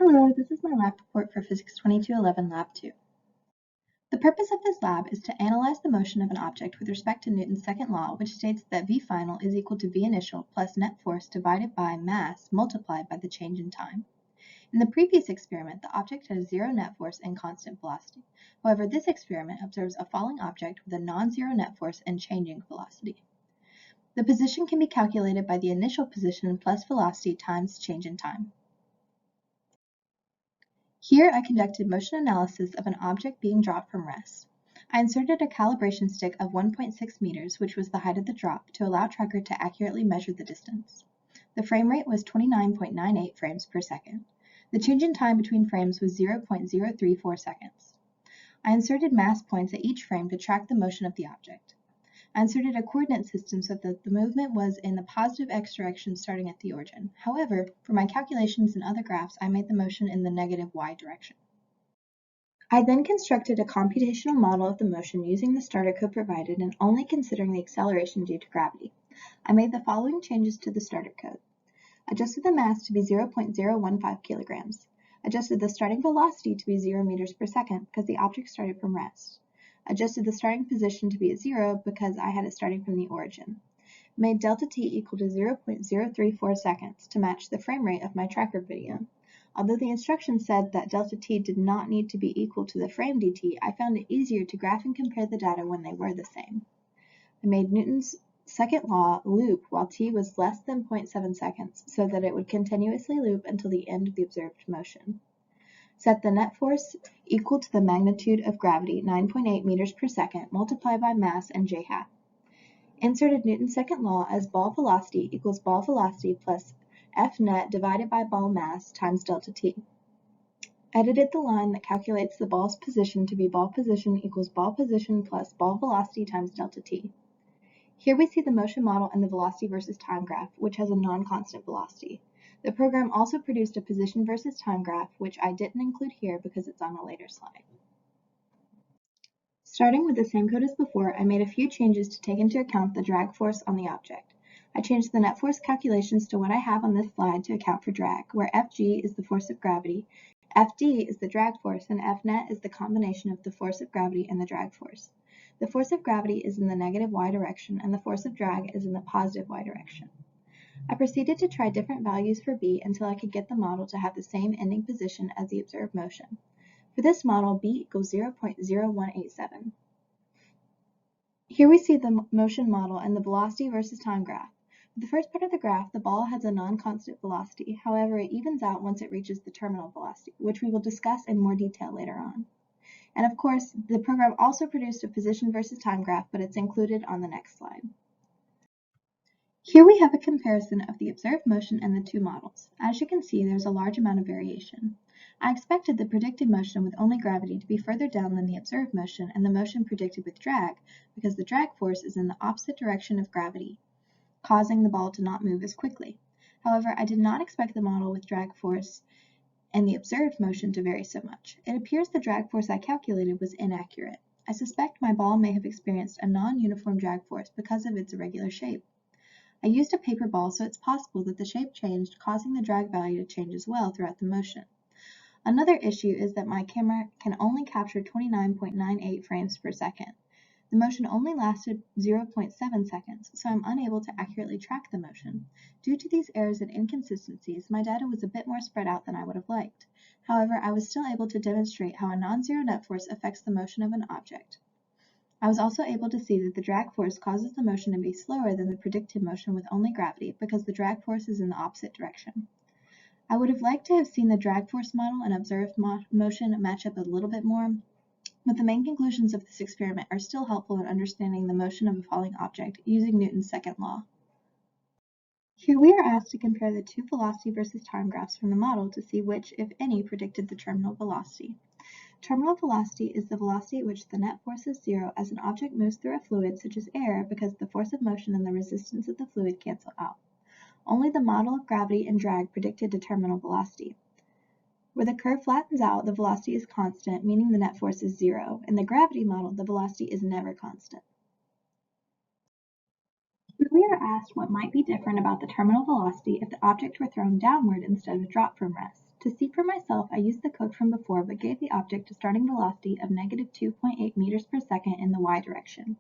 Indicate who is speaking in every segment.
Speaker 1: Hello, this is my lab report for Physics 2211 Lab 2. The purpose of this lab is to analyze the motion of an object with respect to Newton's second law, which states that V final is equal to V initial plus net force divided by mass multiplied by the change in time. In the previous experiment, the object had a zero net force and constant velocity. However, this experiment observes a falling object with a non-zero net force and changing velocity. The position can be calculated by the initial position plus velocity times change in time. Here I conducted motion analysis of an object being dropped from rest. I inserted a calibration stick of 1.6 meters, which was the height of the drop, to allow tracker to accurately measure the distance. The frame rate was 29.98 frames per second. The change in time between frames was 0.034 seconds. I inserted mass points at each frame to track the motion of the object. I inserted a coordinate system so that the movement was in the positive x direction starting at the origin. However, for my calculations and other graphs, I made the motion in the negative y direction. I then constructed a computational model of the motion using the starter code provided and only considering the acceleration due to gravity. I made the following changes to the starter code. Adjusted the mass to be 0.015 kilograms. Adjusted the starting velocity to be 0 meters per second because the object started from rest. Adjusted the starting position to be at 0 because I had it starting from the origin. Made delta t equal to 0.034 seconds to match the frame rate of my tracker video. Although the instructions said that delta t did not need to be equal to the frame dt, I found it easier to graph and compare the data when they were the same. I made Newton's second law loop while t was less than 0.7 seconds so that it would continuously loop until the end of the observed motion. Set the net force equal to the magnitude of gravity, 9.8 meters per second, multiplied by mass and j hat. Inserted Newton's second law as ball velocity equals ball velocity plus F net divided by ball mass times delta t. Edited the line that calculates the ball's position to be ball position equals ball position plus ball velocity times delta t. Here we see the motion model and the velocity versus time graph, which has a non-constant velocity. The program also produced a position versus time graph, which I didn't include here because it's on a later slide. Starting with the same code as before, I made a few changes to take into account the drag force on the object. I changed the net force calculations to what I have on this slide to account for drag, where Fg is the force of gravity, Fd is the drag force, and Fnet is the combination of the force of gravity and the drag force. The force of gravity is in the negative y direction, and the force of drag is in the positive y direction. I proceeded to try different values for B until I could get the model to have the same ending position as the observed motion. For this model, B equals 0.0187. Here we see the motion model and the velocity versus time graph. For the first part of the graph, the ball has a non-constant velocity. However, it evens out once it reaches the terminal velocity, which we will discuss in more detail later on. And of course, the program also produced a position versus time graph, but it's included on the next slide. Here we have a comparison of the observed motion and the two models. As you can see, there's a large amount of variation. I expected the predicted motion with only gravity to be further down than the observed motion and the motion predicted with drag, because the drag force is in the opposite direction of gravity, causing the ball to not move as quickly. However, I did not expect the model with drag force and the observed motion to vary so much. It appears the drag force I calculated was inaccurate. I suspect my ball may have experienced a non-uniform drag force because of its irregular shape. I used a paper ball, so it's possible that the shape changed, causing the drag value to change as well throughout the motion. Another issue is that my camera can only capture 29.98 frames per second. The motion only lasted 0.7 seconds, so I'm unable to accurately track the motion. Due to these errors and inconsistencies, my data was a bit more spread out than I would have liked. However, I was still able to demonstrate how a non-zero net force affects the motion of an object. I was also able to see that the drag force causes the motion to be slower than the predicted motion with only gravity because the drag force is in the opposite direction. I would have liked to have seen the drag force model and observed motion match up a little bit more, but the main conclusions of this experiment are still helpful in understanding the motion of a falling object using Newton's second law. Here we are asked to compare the two velocity versus time graphs from the model to see which, if any, predicted the terminal velocity. Terminal velocity is the velocity at which the net force is zero as an object moves through a fluid such as air because the force of motion and the resistance of the fluid cancel out. Only the model of gravity and drag predicted a terminal velocity. Where the curve flattens out, the velocity is constant, meaning the net force is zero. In the gravity model, the velocity is never constant. Here we are asked what might be different about the terminal velocity if the object were thrown downward instead of dropped from rest. To see for myself, I used the code from before but gave the object a starting velocity of negative 2.8 meters per second in the y direction.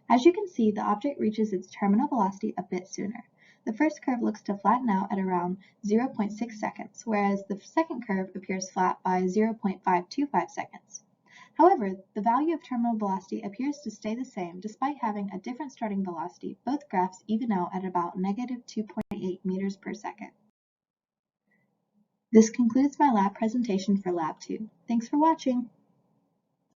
Speaker 1: As you can see, the object reaches its terminal velocity a bit sooner. The first curve looks to flatten out at around 0.6 seconds, whereas the second curve appears flat by 0.525 seconds. However, the value of terminal velocity appears to stay the same despite having a different starting velocity. Both graphs even out at about negative 2.8 meters per second. This concludes my lab presentation for Lab 2. Thanks for watching.